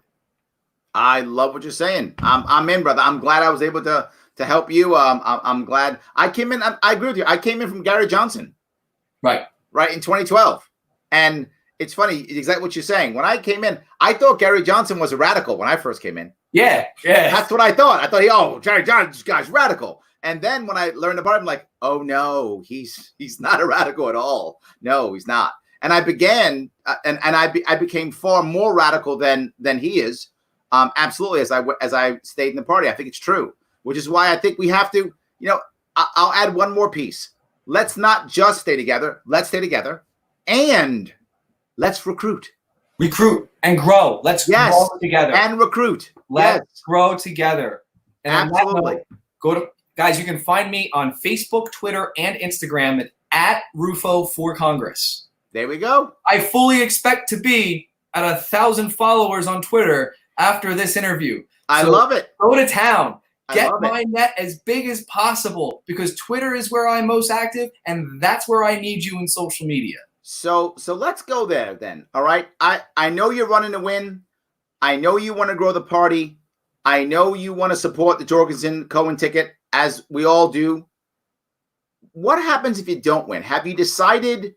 B: I love what you're saying. I'm in, brother. I'm glad I was able to help you. I'm glad I came in. I agree with you. I came in from Gary Johnson.
C: Right
B: in 2012. And it's funny, exactly what you're saying. When I came in, I thought Gary Johnson was a radical when I first came in.
C: Yeah.
B: That's what I thought. I thought, Gary Johnson, this guy's radical. And then when I learned about it, I'm like, oh no, he's not a radical at all. No, he's not. And I began, I became far more radical than he is. Absolutely, as I stayed in the party. I think it's true, which is why I think we have to. I'll add one more piece. Let's not just stay together. Let's stay together, and let's recruit
C: and grow. Let's grow together
B: and recruit.
C: Let's grow together. And
B: absolutely.
C: Guys, you can find me on Facebook, Twitter, and Instagram at Rufo for Congress.
B: There we go.
C: I fully expect to be at 1,000 followers on Twitter after this interview.
B: I love it.
C: Go to town. Get my net as big as possible, because Twitter is where I'm most active, and that's where I need you in social media.
B: So let's go there then. All right. I know you're running to win. I know you want to grow the party. I know you want to support the Jorgensen Cohen ticket, as we all do. What happens if you don't win? Have you decided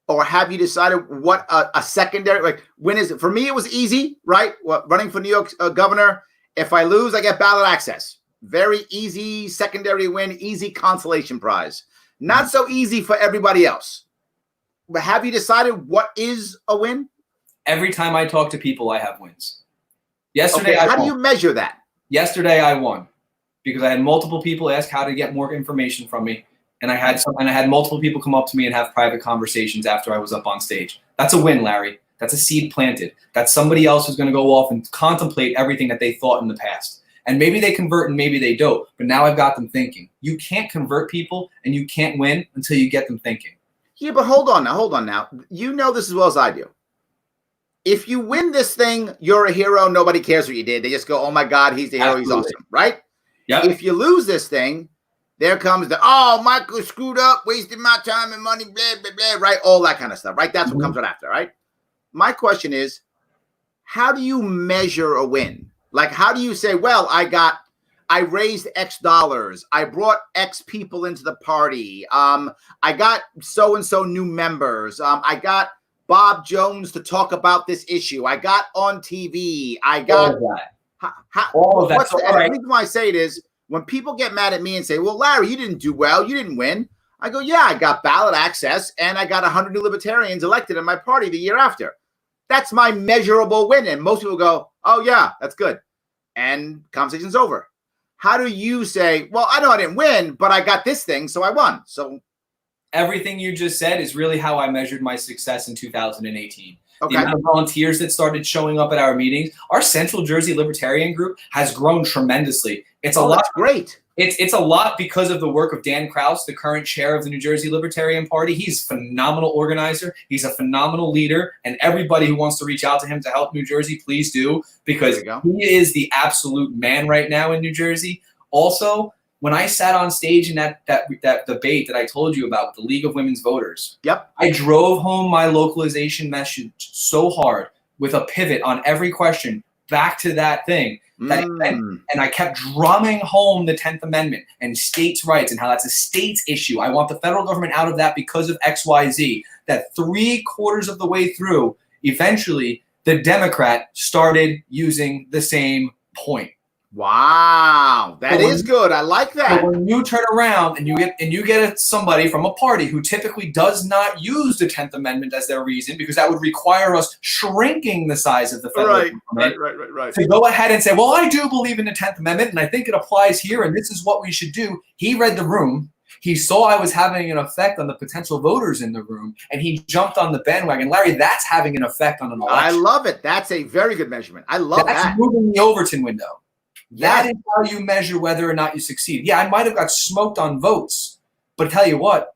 B: what a secondary win is? For me, it was easy, right? Running for New York governor. If I lose, I get ballot access. Very easy secondary win, easy consolation prize. Not so easy for everybody else. But have you decided what is a win?
C: Every time I talk to people, I have wins. Yesterday,
B: how do you measure that?
C: Yesterday, I won because I had multiple people ask how to get more information from me, and I had multiple people come up to me and have private conversations after I was up on stage. That's a win, Larry. That's a seed planted. That's somebody else who's going to go off and contemplate everything that they thought in the past. And maybe they convert and maybe they don't, but now I've got them thinking. You can't convert people and you can't win until you get them thinking. Yeah,
B: but hold on now. You know this as well as I do. If you win this thing, you're a hero. Nobody cares what you did. They just go, oh my God, he's the hero. Absolutely. He's awesome, right?
C: Yeah.
B: If you lose this thing, there comes Michael screwed up, wasted my time and money, blah, blah, blah, right? All that kind of stuff, right? That's what comes right after, right? My question is, how do you measure a win? Like, how do you say, well, I raised X dollars. I brought X people into the party. I got so-and-so new members. I got Bob Jones to talk about this issue. I got on TV. I got
C: all of that.
B: The reason why I say it is when people get mad at me and say, well, Larry, you didn't do well. You didn't win. I go, yeah, I got ballot access and I got 100 new libertarians elected in my party the year after. That's my measurable win. And most people go, oh, yeah, that's good. And conversation's over. How do you say, well, I know I didn't win, but I got this thing, so I won. So
C: everything you just said is really how I measured my success in 2018.
B: Okay.
C: The amount of volunteers that started showing up at our meetings. Our Central Jersey Libertarian group has grown tremendously. It's a lot.
B: That's great.
C: It's a lot because of the work of Dan Kraus, the current chair of the New Jersey Libertarian Party. He's a phenomenal organizer. He's a phenomenal leader. And everybody who wants to reach out to him to help New Jersey, please do, because he is the absolute man right now in New Jersey. Also, when I sat on stage in that debate that I told you about with the League of Women's Voters, I drove home my localization message so hard with a pivot on every question. back to that thing. And I kept drumming home the 10th Amendment and states' rights and how that's a state's issue. I want the federal government out of that because of XYZ. That 3/4 of the way through, eventually, the Democrat started using the same point.
B: Wow, that is good. I like that.
C: So when you turn around and you get somebody from a party who typically does not use the 10th Amendment as their reason, because that would require us shrinking the size of the federal government,
B: right.
C: to go ahead and say, well, I do believe in the 10th Amendment and I think it applies here and this is what we should do. He read the room. He saw I was having an effect on the potential voters in the room, and he jumped on the bandwagon. Larry, that's having an effect on an election.
B: I love it. That's a very good measurement. I love that.
C: That's moving the Overton window. That is how you measure whether or not you succeed. Yeah, I might have got smoked on votes, but tell you what,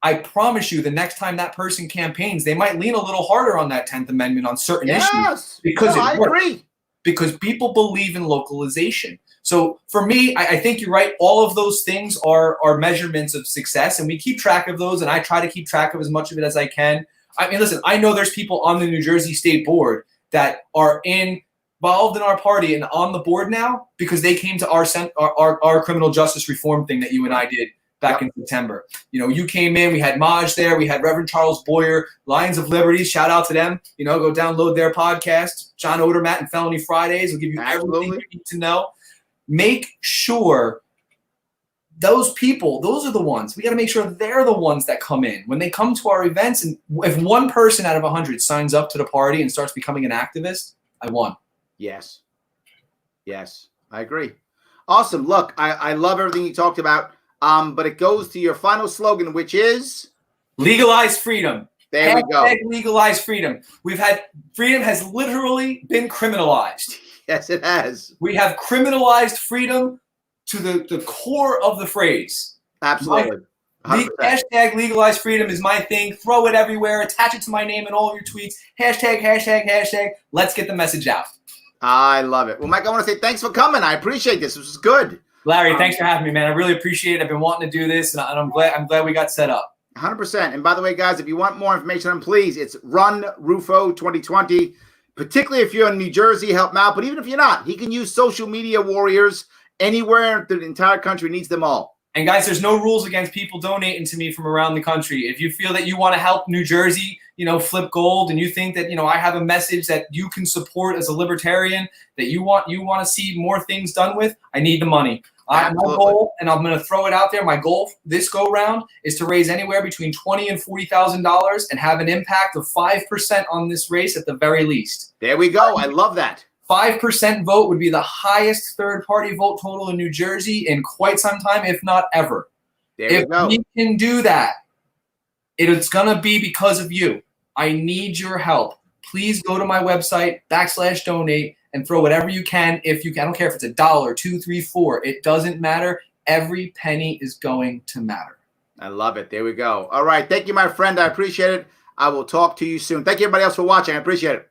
C: I promise you the next time that person campaigns, they might lean a little harder on that 10th Amendment on certain issues. Because
B: I agree.
C: Because people believe in localization. So for me, I think you're right. All of those things are measurements of success, and we keep track of those, and I try to keep track of as much of it as I can. I mean, listen, I know there's people on the New Jersey State Board that are involved in our party and on the board now because they came to our criminal justice reform thing that you and I did back in September. You know, you came in, we had Maj there, we had Reverend Charles Boyer, Lions of Liberty, shout out to them. You know, go download their podcast, John Odermatt and Felony Fridays will give you everything you need to know. Make sure those people, those are the ones, we got to make sure they're the ones that come in. When they come to our events, and if one person out of 100 signs up to the party and starts becoming an activist, I won.
B: Yes, I agree. Awesome. Look, I love everything you talked about, but it goes to your final slogan, which is?
C: Legalize freedom.
B: There we go.
C: Legalize freedom. Freedom has literally been criminalized.
B: Yes, it has.
C: We have criminalized freedom to the core of the phrase.
B: Absolutely.
C: Hashtag legalize freedom is my thing. Throw it everywhere. Attach it to my name in all of your tweets. Hashtag. Let's get the message out.
B: I love it. Well, Mike, I want to say thanks for coming. I appreciate this. This was good.
C: Larry, thanks for having me, man. I really appreciate it. I've been wanting to do this, and I'm glad we got set up.
B: 100%. And by the way, guys, if you want more information on him, please, it's Run Rufo 2020. Particularly if you're in New Jersey, help him out. But even if you're not, he can use social media warriors anywhere. The entire country needs them all.
C: And guys, there's no rules against people donating to me from around the country. If you feel that you want to help New Jersey, flip gold, and you think that, I have a message that you can support as a libertarian, that you want to see more things done with, I need the money. My goal, and I'm going to throw it out there, my goal this go round is to raise anywhere between $20,000 and $40,000 and have an impact of 5% on this race at the very least.
B: There we go. I love that.
C: 5% vote would be the highest third-party vote total in New Jersey in quite some time, if not ever. If we can do that, it's going to be because of you. I need your help. Please go to my website, /donate, and throw whatever you can. If you can, I don't care if it's $1, $2, $3, $4. It doesn't matter. Every penny is going to matter.
B: I love it. There we go. All right. Thank you, my friend. I appreciate it. I will talk to you soon. Thank you, everybody else, for watching. I appreciate it.